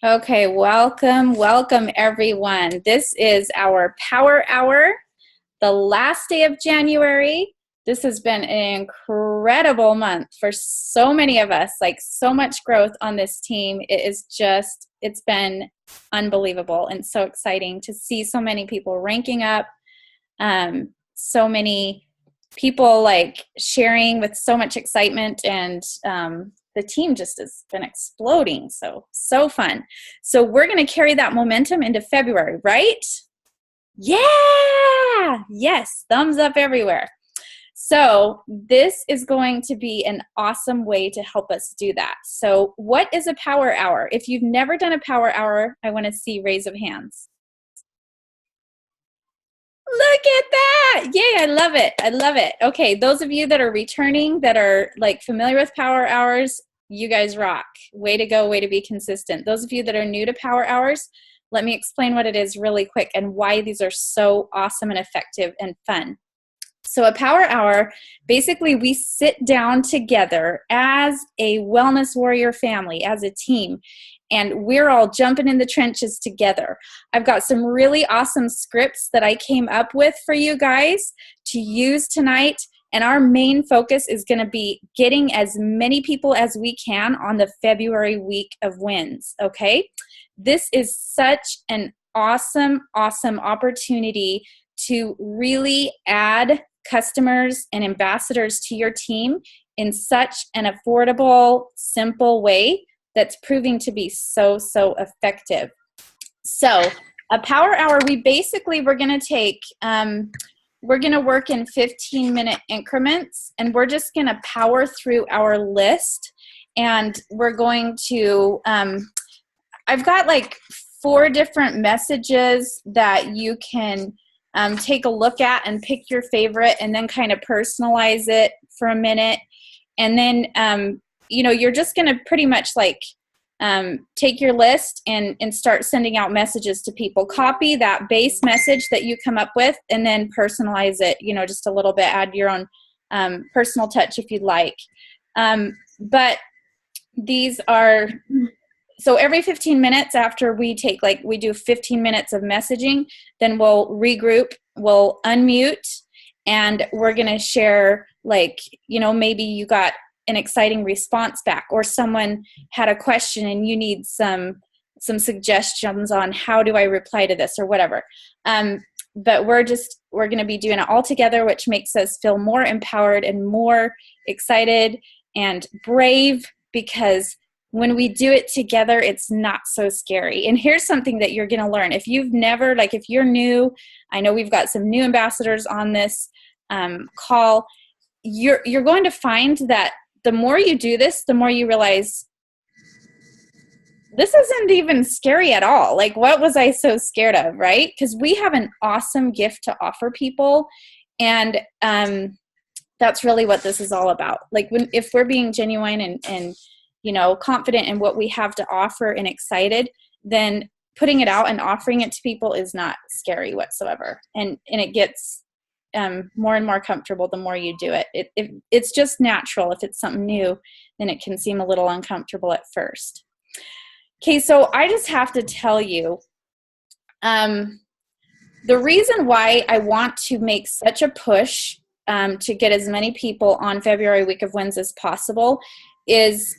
Okay, welcome everyone. This is our Power Hour, the last day of January. This has been an incredible month for so many of us, like so much growth on this team. It's been unbelievable and so exciting to see so many people ranking up, so many people like sharing with so much excitement, and the team just has been exploding. So fun. So we're going to carry that momentum into February, right? Yeah. Yes. Thumbs up everywhere. So this is going to be an awesome way to help us do that. So what is a power hour? If you've never done a power hour, I want to see raise of hands. Look at that. Yay, I love it. I love it. Okay, those of you that are returning, that are like familiar with power hours, you guys rock. Way to go, way to be consistent. Those of you that are new to power hours, let me explain what it is really quick and why these are so awesome and effective and fun. So a power hour, basically we sit down together as a wellness warrior family, as a team, and we're all jumping in the trenches together. I've got some really awesome scripts that I came up with for you guys to use tonight, and our main focus is going to be getting as many people as we can on the February week of wins, okay? This is such an awesome opportunity to really add customers and ambassadors to your team in such an affordable, simple way that's proving to be so effective. So a power hour, we're going to work in 15-minute increments, and we're just going to power through our list, and we're going to, I've got like 4 different messages that you can take a look at and pick your favorite and then kind of personalize it for a minute. And then, you're just going to pretty much like take your list and start sending out messages to people. Copy that base message that you come up with and then personalize it, just a little bit, add your own personal touch if you'd like. But these are... So every 15 minutes after we do 15 minutes of messaging, then we'll regroup, we'll unmute, and we're going to share, maybe you got an exciting response back, or someone had a question and you need some suggestions on how do I reply to this or whatever. But we're going to be doing it all together, which makes us feel more empowered and more excited and brave, because when we do it together, it's not so scary. And here's something that you're going to learn. If you've never, if you're new, I know we've got some new ambassadors on this call, you're going to find that the more you do this, the more you realize this isn't even scary at all. Like, what was I so scared of, right? Because we have an awesome gift to offer people, and that's really what this is all about. If we're being genuine and confident in what we have to offer and excited, then putting it out and offering it to people is not scary whatsoever. And it gets more and more comfortable the more you do it. It's just natural. If it's something new, then it can seem a little uncomfortable at first. Okay, so I just have to tell you, the reason why I want to make such a push to get as many people on February week of wins as possible is,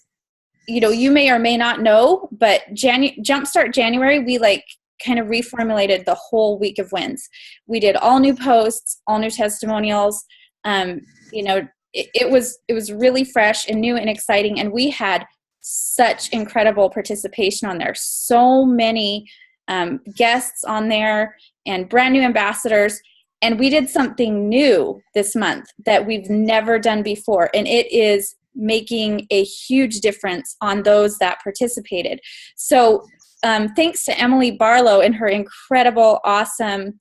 you may or may not know, but Jumpstart January, we kind of reformulated the whole week of wins. We did all new posts, all new testimonials. It was really fresh and new and exciting, and we had such incredible participation on there. So many guests on there and brand new ambassadors. And we did something new this month that we've never done before, and it is making a huge difference on those that participated. So thanks to Emily Barlow and her incredible, awesome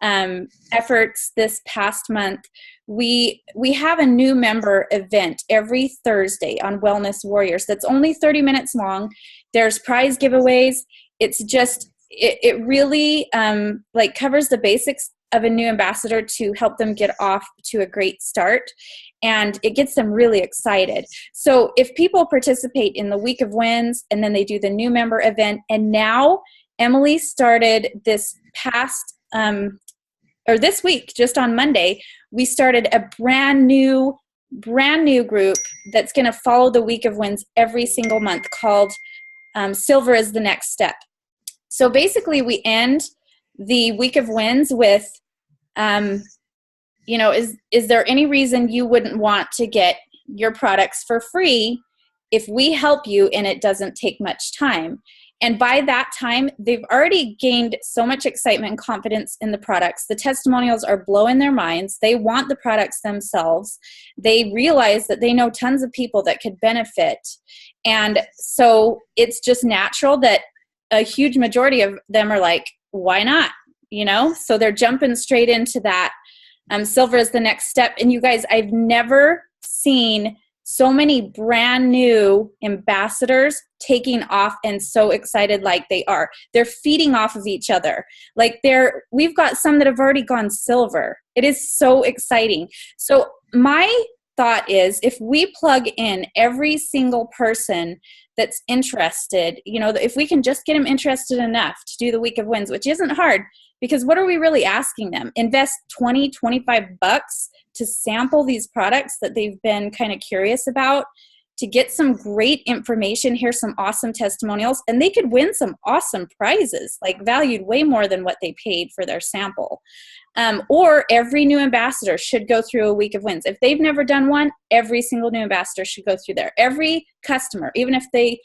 efforts this past month, we have a new member event every Thursday on Wellness Warriors that's only 30 minutes long. There's prize giveaways. It's just, it really covers the basics of a new ambassador to help them get off to a great start, and it gets them really excited. So if people participate in the Week of Wins, and then they do the new member event, and now Emily started this this week, just on Monday, we started a brand new group that's going to follow the Week of Wins every single month, called Silver is the Next Step. So basically we end the Week of Wins with, is there any reason you wouldn't want to get your products for free if we help you and it doesn't take much time? And by that time, they've already gained so much excitement and confidence in the products. The testimonials are blowing their minds. They want the products themselves. They realize that they know tons of people that could benefit. And so it's just natural that a huge majority of them are like, why not? So they're jumping straight into that. Silver is the next step. And you guys, I've never seen so many brand new ambassadors taking off and so excited like they are. They're feeding off of each other. We've got some that have already gone silver. It is so exciting. So my thought is, if we plug in every single person that's interested, if we can just get them interested enough to do the Week of Wins, which isn't hard, because what are we really asking them? Invest $20, $25 to sample these products that they've been kind of curious about, to get some great information. Here's some awesome testimonials, and they could win some awesome prizes, like valued way more than what they paid for their sample. Or every new ambassador should go through a Week of Wins. If they've never done one, every single new ambassador should go through there. Every customer, even if they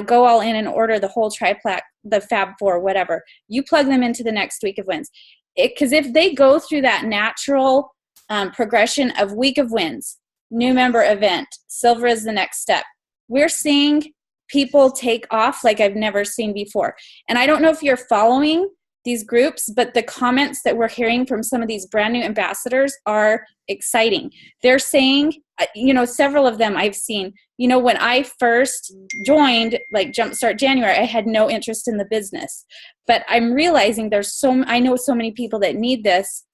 go all in and order the whole triplac, the Fab 4, whatever, you plug them into the next Week of Wins. Because if they go through that natural progression of Week of Wins, new member event, Silver is the next step, we're seeing people take off like I've never seen before. And I don't know if you're following these groups, but the comments that we're hearing from some of these brand new ambassadors are exciting. They're saying, several of them I've seen, when I first joined, like Jumpstart January, I had no interest in the business, but I'm realizing I know so many people that need this,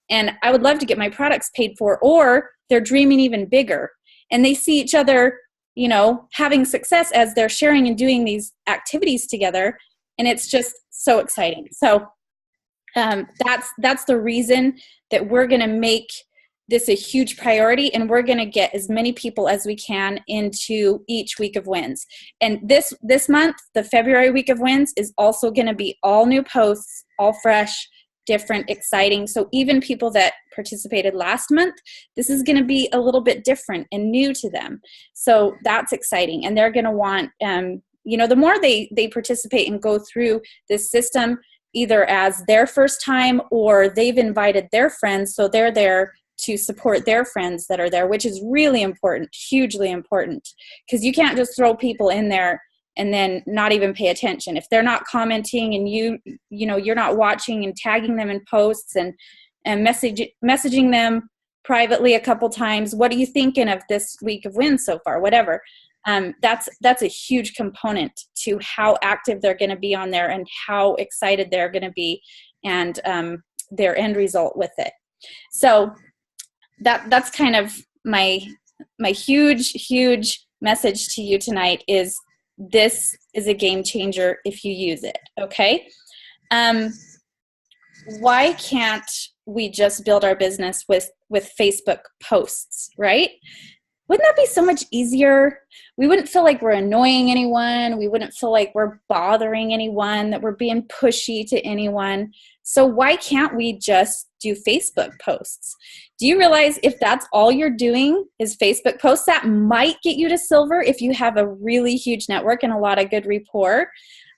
and I would love to get my products paid for, or they're dreaming even bigger, and they see each other, having success as they're sharing and doing these activities together. And it's just so exciting. So that's the reason that we're going to make this a huge priority, and we're going to get as many people as we can into each Week of Wins. And this month, the February Week of Wins, is also going to be all new posts, all fresh, different, exciting. So even people that participated last month, this is going to be a little bit different and new to them. So that's exciting. And they're going to want, the more they participate and go through this system, either as their first time or they've invited their friends, so they're there to support their friends that are there, which is really important, hugely important, because you can't just throw people in there and then not even pay attention. If they're not commenting and you're not watching and tagging them in posts and messaging them privately a couple times, what are you thinking of this Week of Wins so far, whatever. That's a huge component to how active they're going to be on there and how excited they're going to be, and their end result with it. So that's kind of my huge message to you tonight is, this is a game changer if you use it. Okay. Why can't we just build our business with Facebook posts, right? Wouldn't that be so much easier? We wouldn't feel like we're annoying anyone. We wouldn't feel like we're bothering anyone, that we're being pushy to anyone. So why can't we just do Facebook posts? Do you realize if that's all you're doing is Facebook posts, that might get you to silver if you have a really huge network and a lot of good rapport,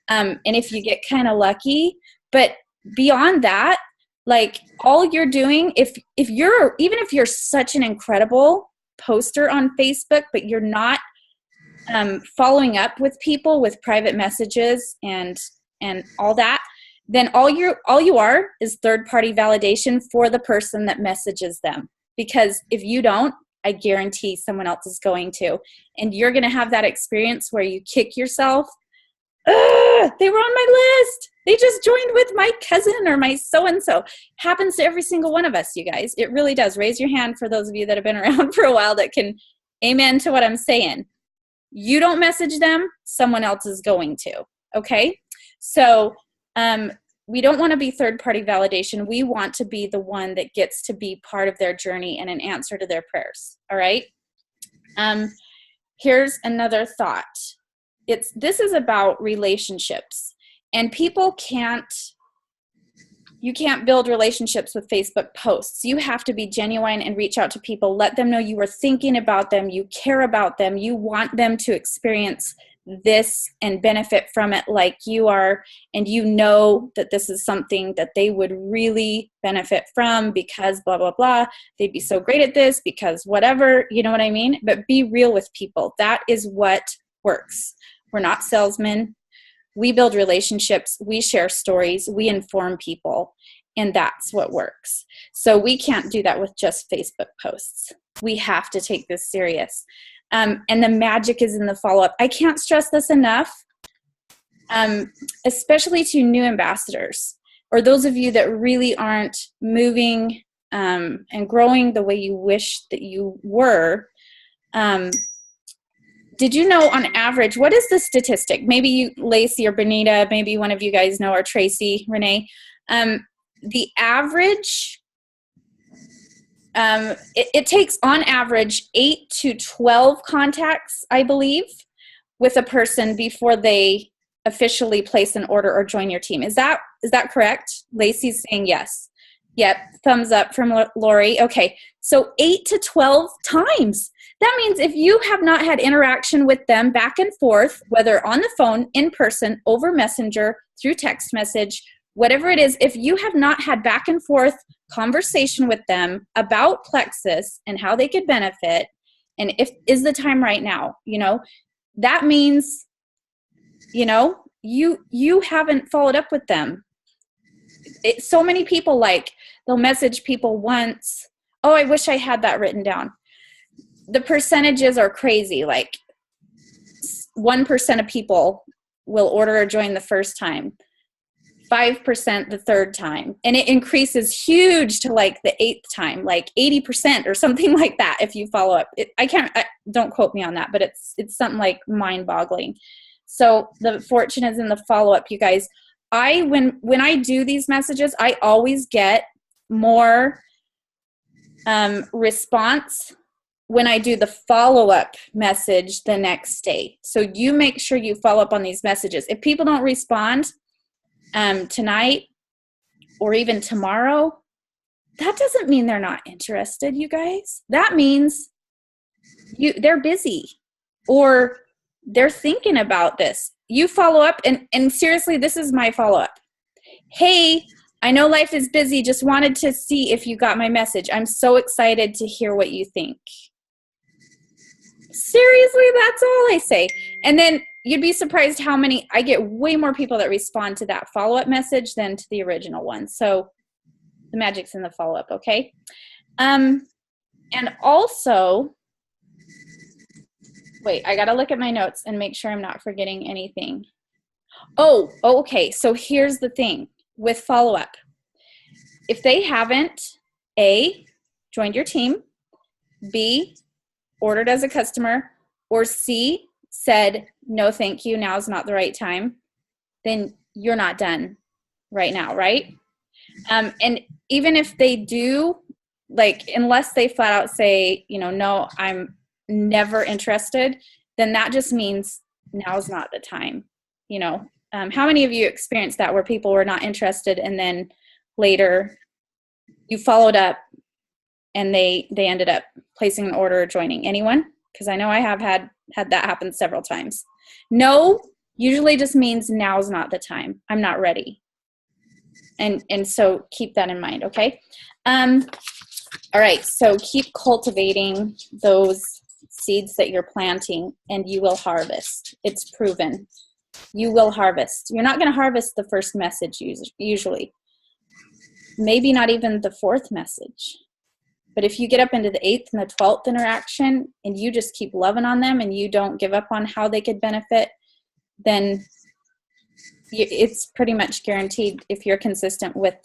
and if you get kind of lucky. But beyond that, like, all you're doing, if you're such an incredible poster on Facebook, but you're not following up with people with private messages and all that, then all you are is third-party validation for the person that messages them. Because if you don't, I guarantee someone else is going to. And you're going to have that experience where you kick yourself. They were on my list. They just joined with my cousin or my so-and-so. Happens to every single one of us, you guys. It really does. Raise your hand for those of you that have been around for a while that can amen to what I'm saying. You don't message them, someone else is going to, okay? So we don't want to be third-party validation. We want to be the one that gets to be part of their journey and an answer to their prayers, all right? Here's another thought. This is about relationships, and you can't build relationships with Facebook posts. You have to be genuine and reach out to people. Let them know you are thinking about them, you care about them, you want them to experience this and benefit from it like you are, and you know that this is something that they would really benefit from because blah, blah, blah. They'd be so great at this because whatever, you know what I mean? But be real with people. That is what works. We're not salesmen. We build relationships, we share stories, we inform people, and that's what works. So we can't do that with just Facebook posts. We have to take this serious. And the magic is in the follow-up. I can't stress this enough, especially to new ambassadors or those of you that really aren't moving and growing the way you wish that you were. Did you know on average, what is the statistic? Maybe you, Lacey or Benita, maybe one of you guys know, or Tracy, Renee. The average, it takes on average 8 to 12 contacts, I believe, with a person before they officially place an order or join your team. Is that correct? Lacey's saying yes. Yep, thumbs up from Lori. Okay, so 8 to 12 times. That means if you have not had interaction with them back and forth, whether on the phone, in person, over Messenger, through text message, whatever it is, if you have not had back and forth conversation with them about Plexus and how they could benefit, and if is the time right now, you know, that means, you know, you haven't followed up with them. So many people, like, they'll message people once. Oh, I wish I had that written down. The percentages are crazy. Like 1% of people will order or join the first time, 5% the third time, and it increases huge to like the 8th time, like 80% or something like that if you follow up. Don't quote me on that, but it's something like mind-boggling. So the fortune is in the follow-up, you guys. When I do these messages, I always get more response when I do the follow-up message the next day. So you make sure you follow up on these messages. If people don't respond tonight or even tomorrow, that doesn't mean they're not interested, you guys. That means they're busy or they're thinking about this. You follow up, and seriously, this is my follow-up. Hey, I know life is busy. Just wanted to see if you got my message. I'm so excited to hear what you think. Seriously, that's all I say. And then you'd be surprised how many, I get way more people that respond to that follow-up message than to the original one. So the magic's in the follow-up, okay? And also, wait, I got to look at my notes and make sure I'm not forgetting anything. Oh, okay. So here's the thing with follow-up. If they haven't, A, joined your team, B, ordered as a customer, or C, said, no, thank you, now's not the right time, then you're not done right now, right? And even if they do, like, unless they flat out say, you know, no, I'm never interested, then that just means now's not the time, you know. How many of you experienced that where people were not interested and then later you followed up and they ended up placing an order or joining? Anyone? Because I know I have had that happen several times. No usually just means now's not the time. I'm not ready. And so keep that in mind, okay? All right, so keep cultivating those seeds that you're planting and you will harvest. It's proven. You will harvest. You're not going to harvest the first message usually. Maybe not even the 4th message. But if you get up into the 8th and the 12th interaction and you just keep loving on them and you don't give up on how they could benefit, then it's pretty much guaranteed. If you're consistent with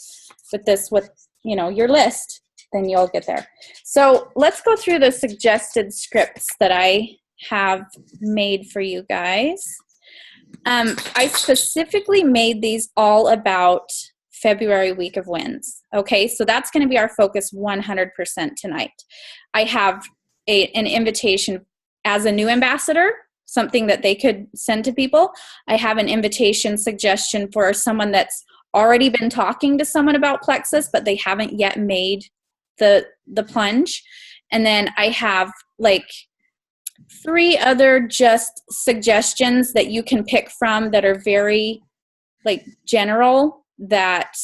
this, with your list, then you'll get there. So let's go through the suggested scripts that I have made for you guys. I specifically made these all about February week of wins. Okay, so that's going to be our focus 100% tonight. I have an invitation as a new ambassador, something that they could send to people. I have an invitation suggestion for someone that's already been talking to someone about plexus, but they haven't yet made the plunge. And then I have like 3 other just suggestions that you can pick from that are very like general, that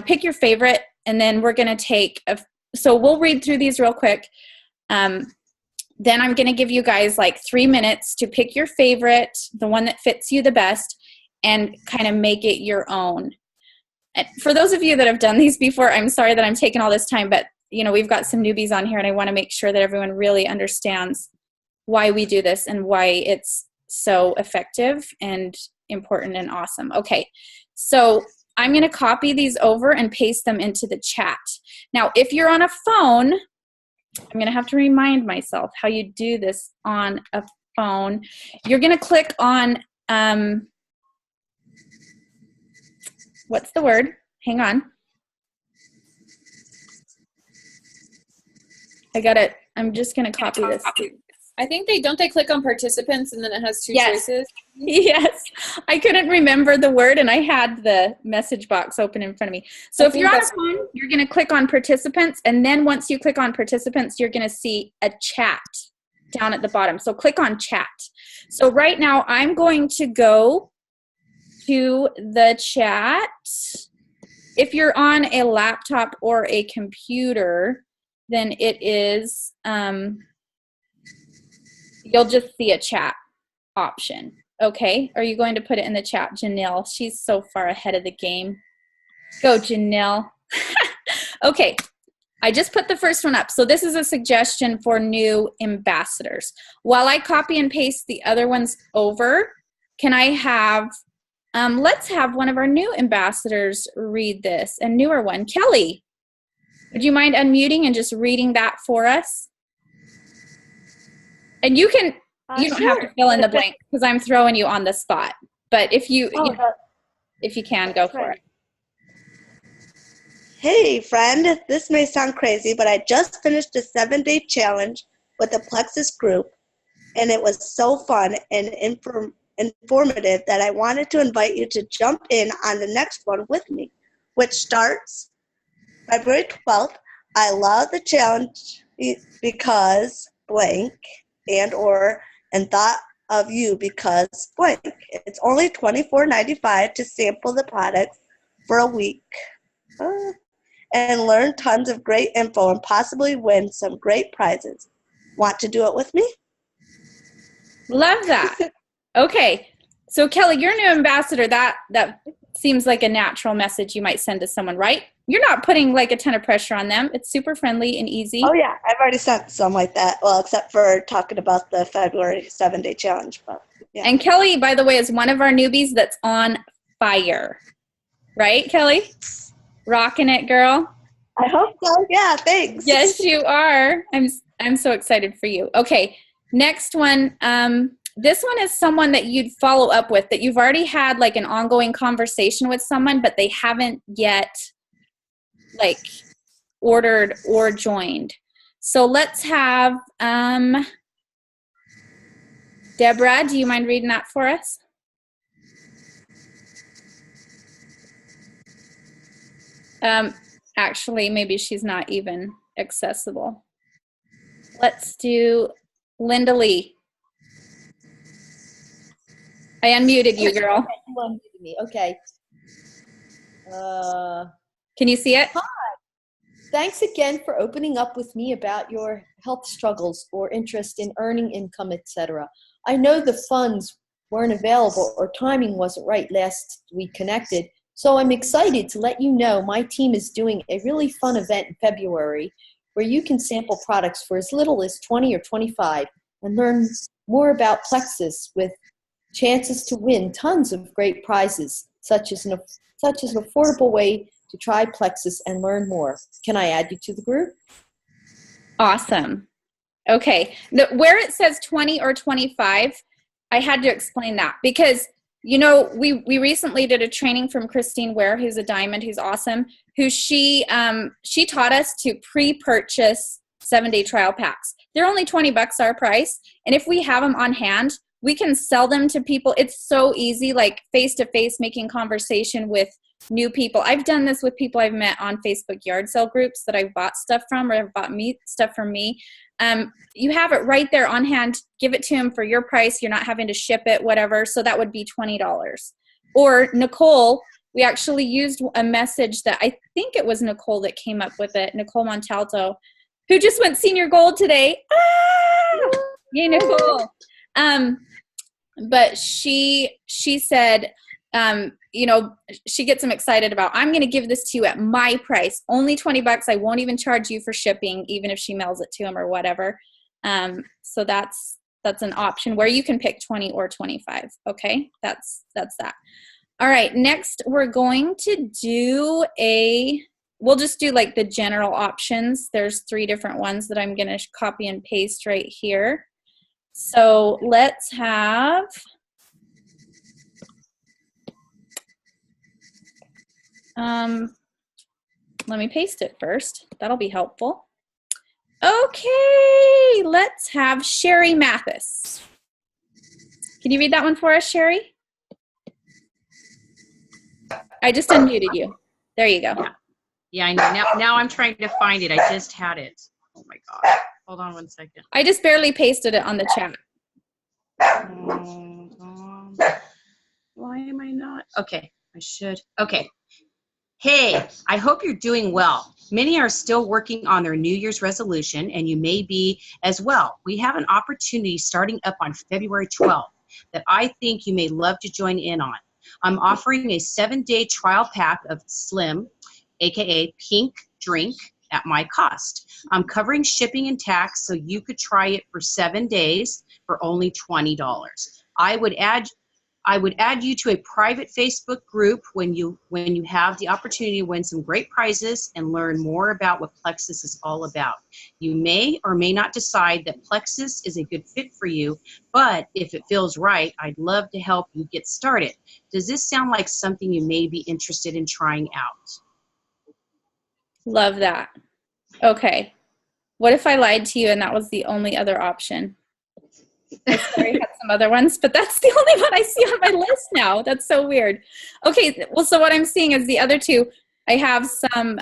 pick your favorite. And then we're going to take so we'll read through these real quick. Then I'm going to give you guys like 3 minutes to pick your favorite, the one that fits you the best, and kind of make it your own. And for those of you that have done these before, I'm sorry that I'm taking all this time, but we've got some newbies on here, and I want to make sure that everyone really understands why we do this and why it's so effective and important and awesome. Okay, so I'm going to copy these over and paste them into the chat. Now, if you're on a phone, I'm going to have to remind myself how you do this on a phone. You're going to click on, what's the word? Hang on. I'm just going to copy this. I think don't they click on participants and then it has 2 choices? Yes. I couldn't remember the word and I had the message box open in front of me. So if you're on a phone, you're going to click on participants, and then once you click on participants, you're going to see a chat down at the bottom. So click on chat. So right now I'm going to go to the chat. If you're on a laptop or a computer, then it is you'll just see a chat option. Okay, are you going to put it in the chat, Janelle? She's so far ahead of the game. Go, Janelle. Okay, I just put the first one up. So this is a suggestion for new ambassadors. While I copy and paste the other ones over, can I have, let's have one of our new ambassadors read this, a newer one. Kelly, would you mind unmuting and just reading that for us? And you don't sure. have to fill in the blank because I'm throwing you on the spot. But if you can, go for it. Hey, friend. This may sound crazy, but I just finished a 7-day challenge with the Plexus group, and it was so fun and informative that I wanted to invite you to jump in on the next one with me, which starts February 12th. I love the challenge because blank and thought of you because blank. It's only $24.95 to sample the products for a week and learn tons of great info and possibly win some great prizes. Want to do it with me? Love that. Okay, so Kelly, you're a new ambassador. That seems like a natural message you might send to someone, right? You're not putting like a ton of pressure on them. It's super friendly and easy. Oh yeah, I've already sent some like that. Well, except for talking about the February 7-day challenge. But yeah. And Kelly, by the way, is one of our newbies that's on fire. Right, Kelly? Rocking it, girl. I hope so. Yeah, thanks. Yes, you are. I'm so excited for you. Okay, next one. This one is someone that you'd follow up with, that you've already had like an ongoing conversation with someone, but they haven't yet like ordered or joined. So let's have Deborah, do you mind reading that for us? Actually, maybe she's not even accessible. Let's do Linda Lee. I unmuted you, girl. You unmuted me. Okay. Can you see it? Hi. Thanks again for opening up with me about your health struggles or interest in earning income, etc. I know the funds weren't available or timing wasn't right last we connected, so I'm excited to let you know my team is doing a really fun event in February where you can sample products for as little as 20 or 25 and learn more about Plexus with chances to win tons of great prizes, such as an affordable way to try Plexus and learn more. Can I add you to the group? Awesome. Okay. Where it says 20 or 25, I had to explain that because, you know, we recently did a training from Christine Ware, who's a diamond, who's awesome, who she taught us to pre-purchase 7-day trial packs. They're only $20 our price. And if we have them on hand, we can sell them to people. It's so easy, like face-to-face, making conversation with new people. I've done this with people I've met on Facebook yard sale groups that I've bought stuff from, or have bought stuff from me. You have it right there on hand. Give it to them for your price. You're not having to ship it, whatever. So that would be $20. Or Nicole, we actually used a message that I think it was Nicole that came up with it, Nicole Montalto, who just went senior gold today. Ah! Yay, Nicole. But she said, you know, she gets them excited about, I'm going to give this to you at my price, only $20. I won't even charge you for shipping, even if she mails it to them or whatever. So that's an option where you can pick 20 or 25. Okay. That's that. All right. Next, we're going to do we'll just do like the general options. There's 3 different ones that I'm going to copy and paste right here. So let's have, let me paste it first. That'll be helpful. Okay, let's have Sherry Mathis. Can you read that one for us, Sherry? I just unmuted you. There you go. Yeah, I know. Now I'm trying to find it. I just had it. Oh my God. Hold on one second. I just barely pasted it on the chat. Hold on. Why am I not? Okay, I should. Okay. Hey, I hope you're doing well. Many are still working on their New Year's resolution, and you may be as well. We have an opportunity starting up on February 12th that I think you may love to join in on. I'm offering a 7-day trial pack of Slim, aka Pink Drink, at my cost. I'm covering shipping and tax, so you could try it for 7 days for only $20. I would add you to a private Facebook group when you have the opportunity to win some great prizes and learn more about what Plexus is all about. You may or may not decide that Plexus is a good fit for you, but if it feels right, I'd love to help you get started. Does this sound like something you may be interested in trying out? Love that. Okay. What if I lied to you and that was the only other option? I swear I had some other ones, but that's the only one I see on my list now. That's so weird. Okay, well, so what I'm seeing is the other 2, I have some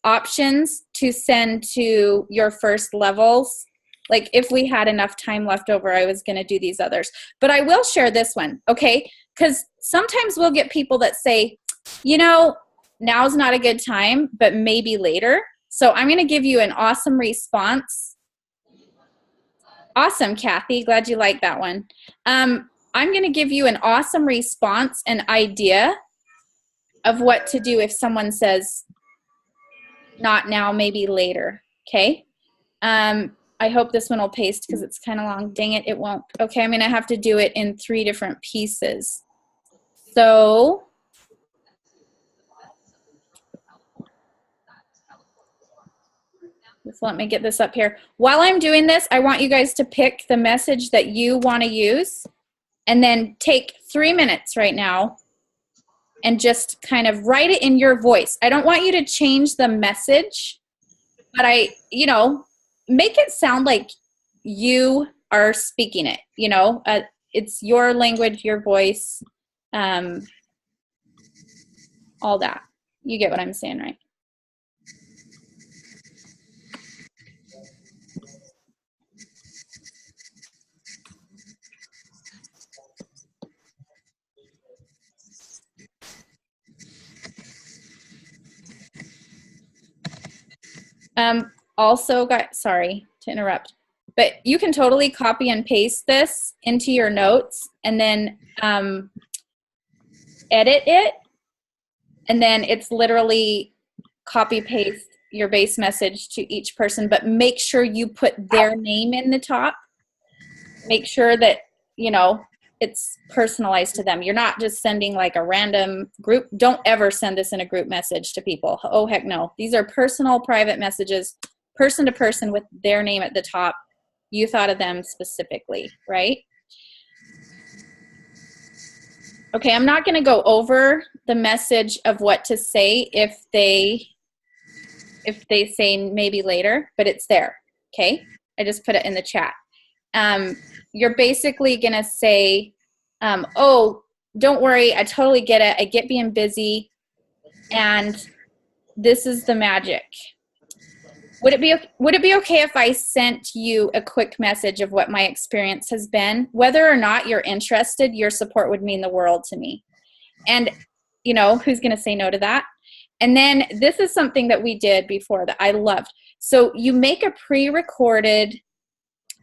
options to send to your first levels. Like if we had enough time left over, I was going to do these others. But I will share this one, okay? Because sometimes we'll get people that say, you know, now's not a good time, but maybe later. So I'm going to give you an awesome response. Awesome, Kathy. Glad you like that one. I'm going to give you an awesome response and idea of what to do if someone says, not now, maybe later. Okay? I hope this one will paste because it's kind of long. Dang it, it won't. Okay, I'm going to have to do it in 3 different pieces. So just let me get this up here. While I'm doing this, I want you guys to pick the message that you want to use and then take 3 minutes right now and just kind of write it in your voice. I don't want you to change the message, but make it sound like you are speaking it, it's your language, your voice, all that. You get what I'm saying, right? Also, sorry to interrupt, but you can totally copy and paste this into your notes and then edit it, and then it's literally copy paste your base message to each person, but make sure you put their name in the top. Make sure that, it's personalized to them. You're not just sending like a random group. Don't ever send this in a group message to people. Oh, heck no. These are personal, private messages, person to person with their name at the top. You thought of them specifically, right? Okay, I'm not going to go over the message of what to say if they say maybe later, but it's there, okay? I just put it in the chat. You're basically going to say, oh, don't worry, I totally get it. I get being busy, and this is the magic. Would it be okay if I sent you a quick message of what my experience has been? Whether or not you're interested, your support would mean the world to me. And, you know, who's going to say no to that? And then this is something that we did before that I loved. So you make a pre-recorded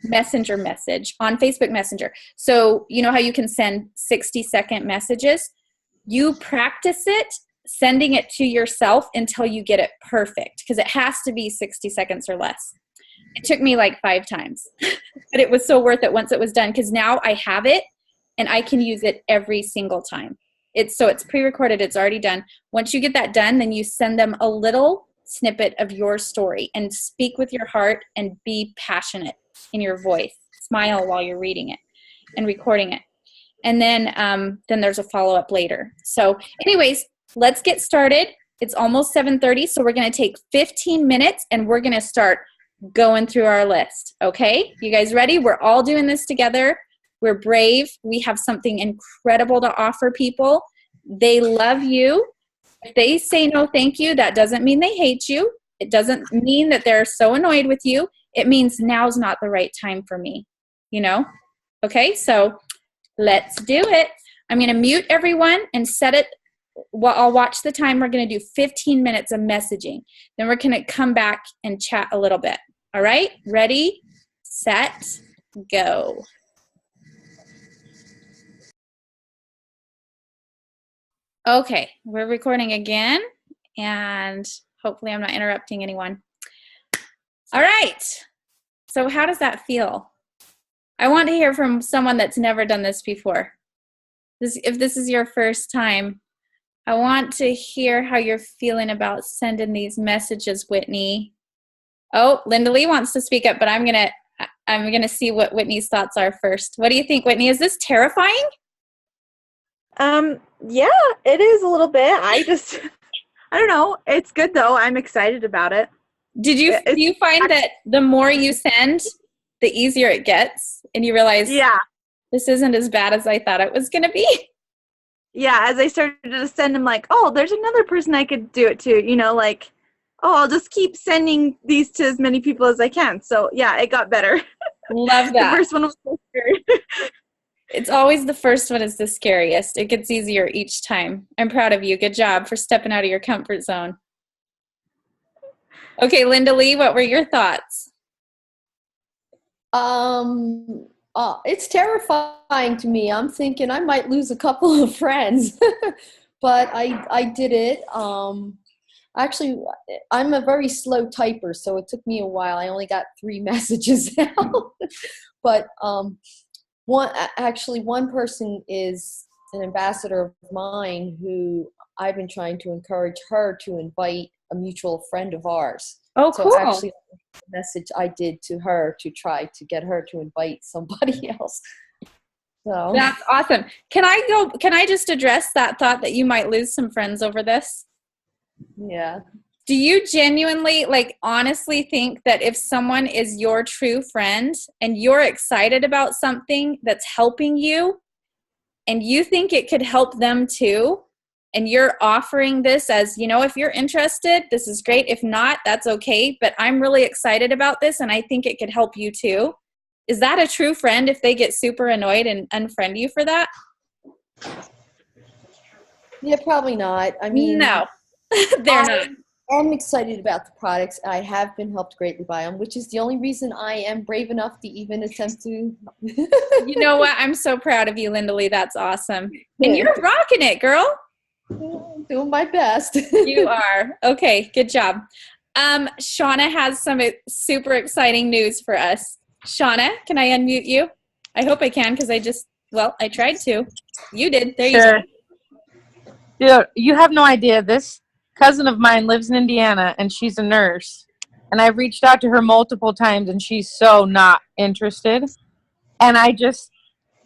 messenger message on Facebook Messenger. So you know how you can send 60-second messages? You practice it, sending it to yourself until you get it perfect, because it has to be 60 seconds or less. It took me like 5 times, but it was so worth it once it was done, because now I have it and I can use it every single time. It's pre-recorded, it's already done. Once you get that done, then you send them a little snippet of your story and speak with your heart and be passionate in your voice. Smile while you're reading it and recording it. And then there's a follow-up later. So anyways, let's get started. It's almost 7:30, so we're going to take 15 minutes and we're going to start going through our list. Okay? You guys ready? We're all doing this together. We're brave. We have something incredible to offer people. They love you. If they say no thank you, that doesn't mean they hate you. It doesn't mean that they're so annoyed with you. It means now's not the right time for me. You know? Okay? So let's do it. I'm going to mute everyone and set it. Well, I'll watch the time. We're going to do 15 minutes of messaging. Then we're going to come back and chat a little bit. All right? Ready, set, go. Okay, we're recording again, and hopefully I'm not interrupting anyone. All right. So how does that feel? I want to hear from someone that's never done this before. If this is your first time, I want to hear how you're feeling about sending these messages, Whitney. Oh, Linda Lee wants to speak up, but I'm gonna see what Whitney's thoughts are first. What do you think, Whitney? Is this terrifying? Yeah, it is a little bit. I don't know. It's good though. I'm excited about it. Do you find that the more you send, the easier it gets, and you realize, yeah, this isn't as bad as I thought it was going to be? Yeah, as I started to send them, like, oh, there's another person I could do it to, you know, like, oh, I'll just keep sending these to as many people as I can. So, yeah, it got better. Love that. The first one was so scary. It's always the first one is the scariest. It gets easier each time. I'm proud of you. Good job for stepping out of your comfort zone. Okay, Linda Lee, what were your thoughts? It's terrifying to me. I'm thinking I might lose a couple of friends, but I did it. Actually, I'm a very slow typer, so it took me a while. I only got 3 messages out, but one person is an ambassador of mine who I've been trying to encourage her to invite a mutual friend of ours. Oh, cool. So actually, the message I did to her to try to get her to invite somebody else. So that's awesome. Can I just address that thought that you might lose some friends over this? Yeah. Do you genuinely, like, honestly think that if someone is your true friend and you're excited about something that's helping you and you think it could help them too, and you're offering this as, you know, if you're interested, this is great. If not, that's okay. But I'm really excited about this and I think it could help you too. Is that a true friend if they get super annoyed and unfriend you for that? Yeah, probably not. I mean, no, they're not. I'm excited about the products. I have been helped greatly by them, which is the only reason I am brave enough to even attempt to. You know what? I'm so proud of you, Linda Lee. That's awesome. And you're rocking it, girl. I'm doing my best. You are. Okay, good job. Shauna has some super exciting news for us. Shauna, can I unmute you? I hope I can because I just Well, I tried to. You did. There you go. Sure. Dude, you have no idea. This cousin of mine lives in Indiana, and she's a nurse. And I've reached out to her multiple times, and she's so not interested. And I just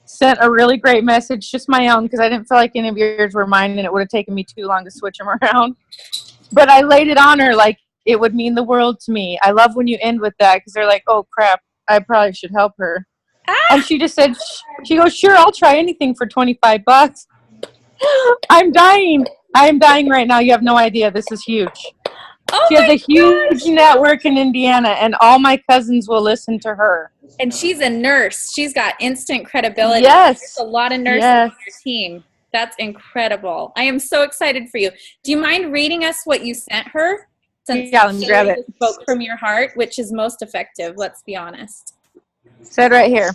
sent a really great message, just my own, because I didn't feel like any of yours were mine, and it would have taken me too long to switch them around. But I laid it on her like it would mean the world to me. I love when you end with that, because they're like, oh, crap, I probably should help her. And she just said, she goes, sure, I'll try anything for $25. I'm dying. I am dying right now. You have no idea. This is huge. Oh She has my a huge network in Indiana, and all my cousins will listen to her. And she's a nurse. She's got instant credibility. Yes. There's a lot of nurses on your team. That's incredible. I am so excited for you. Do you mind reading us what you sent her? Since Yeah, let me grab it. Spoke from your heart, which is most effective, let's be honest. Said right here.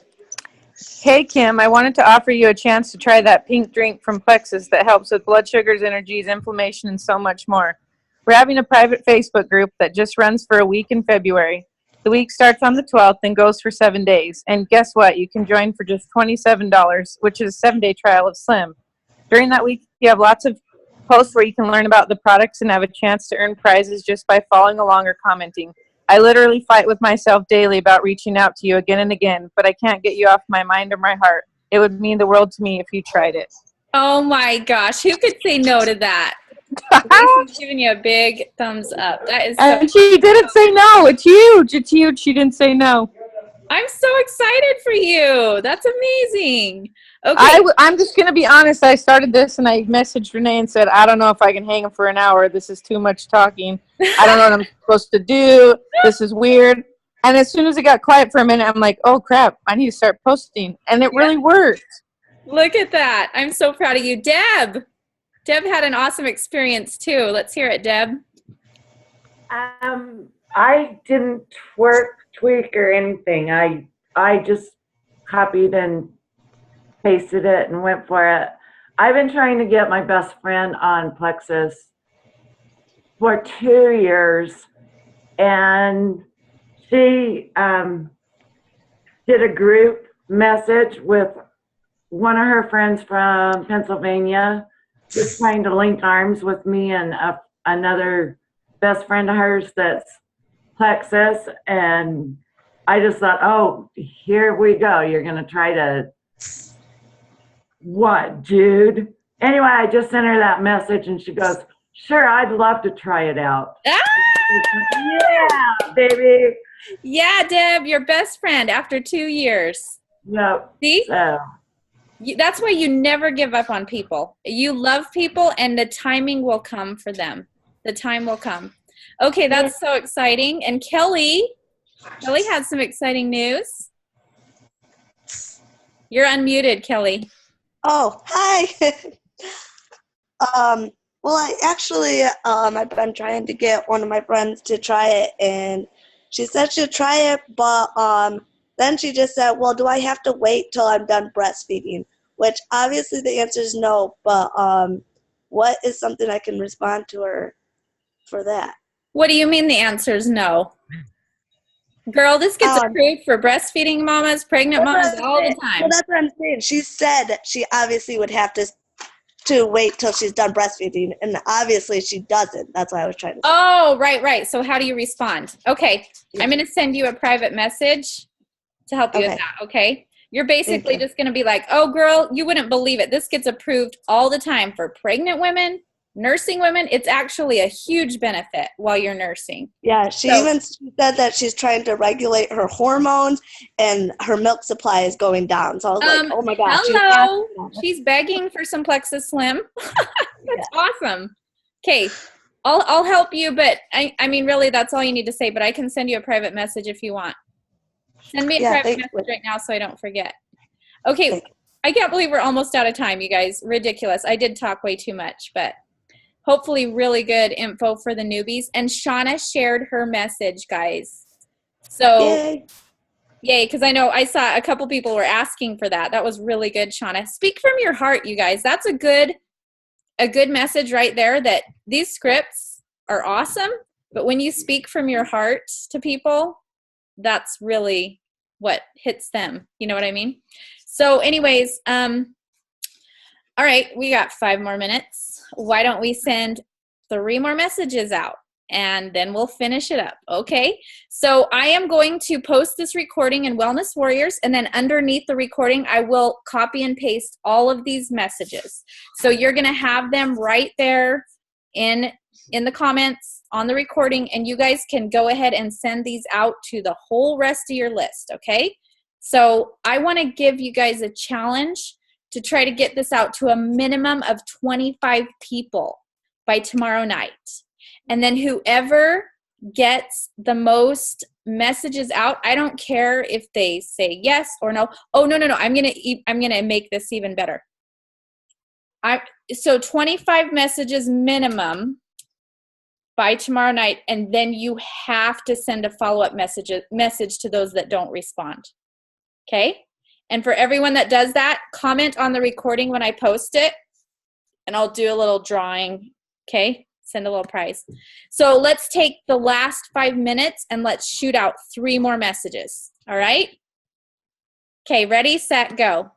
Hey, Kim, I wanted to offer you a chance to try that pink drink from Plexus that helps with blood sugars, energies, inflammation, and so much more. We're having a private Facebook group that just runs for a week in February. The week starts on the 12th and goes for 7 days. And guess what? You can join for just $27, which is a 7-day trial of Slim. During that week, you have lots of posts where you can learn about the products and have a chance to earn prizes just by following along or commenting. I literally fight with myself daily about reaching out to you again and again, but I can't get you off my mind or my heart. It would mean the world to me if you tried it. Oh my gosh, who could say no to that? Lacey's giving you a big thumbs up. That is so And she didn't say no. It's huge. It's huge. She didn't say no. I'm so excited for you. That's amazing. Okay. I'm just going to be honest. I started this and I messaged Renee and said, I don't know if I can hang for an hour. This is too much talking. I don't know what I'm supposed to do. This is weird. And as soon as it got quiet for a minute, I'm like, oh, crap. I need to start posting. And it really worked. Look at that. I'm so proud of you. Deb had an awesome experience too. Let's hear it, Deb. I didn't tweak or anything. I just copied and pasted it and went for it. I've been trying to get my best friend on Plexus for 2 years, and she did a group message with one of her friends from Pennsylvania, just trying to link arms with me and another best friend of hers that's Plexus. And I just thought, oh, here we go. You're going to try to, what, Jude? Anyway, I just sent her that message and she goes, sure, I'd love to try it out. Ah! Yeah, baby. Yeah, Deb, your best friend after 2 years. Yep. See? So. That's why you never give up on people. You love people, and the timing will come for them. The time will come. Okay, that's so exciting. And Kelly has some exciting news. You're unmuted, Kelly. Oh, hi. Well, I actually, I've been trying to get one of my friends to try it, and she said she'll try it, but then she just said, well, do I have to wait till I'm done breastfeeding? Which obviously the answer is no, but what is something I can respond to her for that? What do you mean the answer is no? Girl, this gets approved for breastfeeding mamas, pregnant mamas all the time. Well, that's what I'm saying. She said that she obviously would have to wait till she's done breastfeeding, and obviously she doesn't. That's why I was trying to say. Oh, right. So how do you respond? Okay, I'm going to send you a private message to help you with that, okay? You're basically just going to be like, oh, girl, you wouldn't believe it. This gets approved all the time for pregnant women, nursing women. It's actually a huge benefit while you're nursing. Yeah, she even said that she's trying to regulate her hormones and her milk supply is going down. So I was like, oh my gosh. Hello. She's begging for some Plexus Slim. That's awesome. Okay, I'll help you, but I mean, really, that's all you need to say, but I can send you a private message if you want. Send me a private message right now so I don't forget. Okay, I can't believe we're almost out of time, you guys. Ridiculous. I did talk way too much, but hopefully really good info for the newbies. And Shauna shared her message, guys. So, yay, because I know I saw a couple people were asking for that. That was really good, Shauna. Speak from your heart, you guys. That's a good message right there, that these scripts are awesome, but when you speak from your heart to people, that's really what hits them. You know what I mean? So anyways, all right, we got 5 more minutes. Why don't we send 3 more messages out and then we'll finish it up, okay? So I am going to post this recording in Wellness Warriors, and then underneath the recording, I will copy and paste all of these messages. So you're gonna have them right there in the comments on the recording, and you guys can go ahead and send these out to the whole rest of your list, okay? So I wanna give you guys a challenge to try to get this out to a minimum of 25 people by tomorrow night. And then whoever gets the most messages out, I don't care if they say yes or no. Oh, no. I'm going to make this even better. So 25 messages minimum by tomorrow night, and then you have to send a follow-up message to those that don't respond. Okay? And for everyone that does that, comment on the recording when I post it, and I'll do a little drawing, okay? Send a little prize. So let's take the last 5 minutes and let's shoot out 3 more messages, all right? Okay, ready, set, go.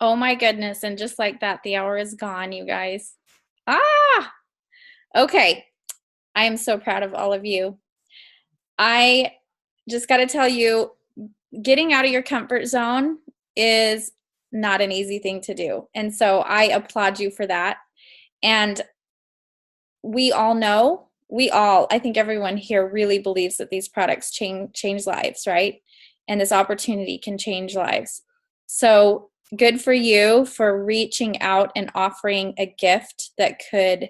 Oh my goodness. And just like that, the hour is gone, you guys. Ah, okay. I am so proud of all of you. I just got to tell you, getting out of your comfort zone is not an easy thing to do. And so I applaud you for that. And we all know, I think everyone here really believes that these products change lives, right? And this opportunity can change lives. So good for you for reaching out and offering a gift that could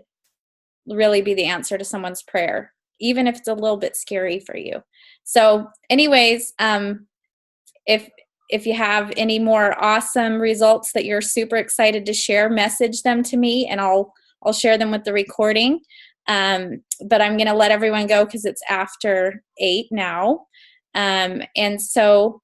really be the answer to someone's prayer, even if it's a little bit scary for you. So anyways, if you have any more awesome results that you're super excited to share, message them to me and I'll share them with the recording. But I'm going to let everyone go because it's after 8 now. And so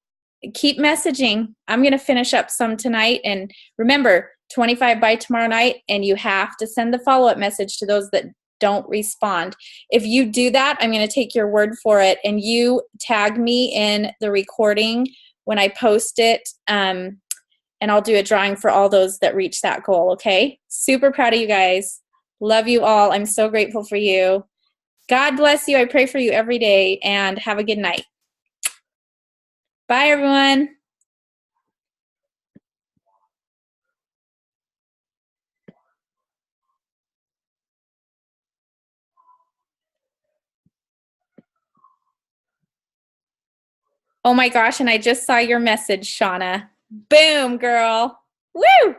keep messaging. I'm going to finish up some tonight. And remember, 25 by tomorrow night, and you have to send the follow-up message to those that don't respond. If you do that, I'm going to take your word for it, and you tag me in the recording when I post it, and I'll do a drawing for all those that reach that goal, okay? Super proud of you guys. Love you all. I'm so grateful for you. God bless you. I pray for you every day, and have a good night. Bye, everyone. Oh my gosh, and I just saw your message, Shauna. Boom, girl. Woo!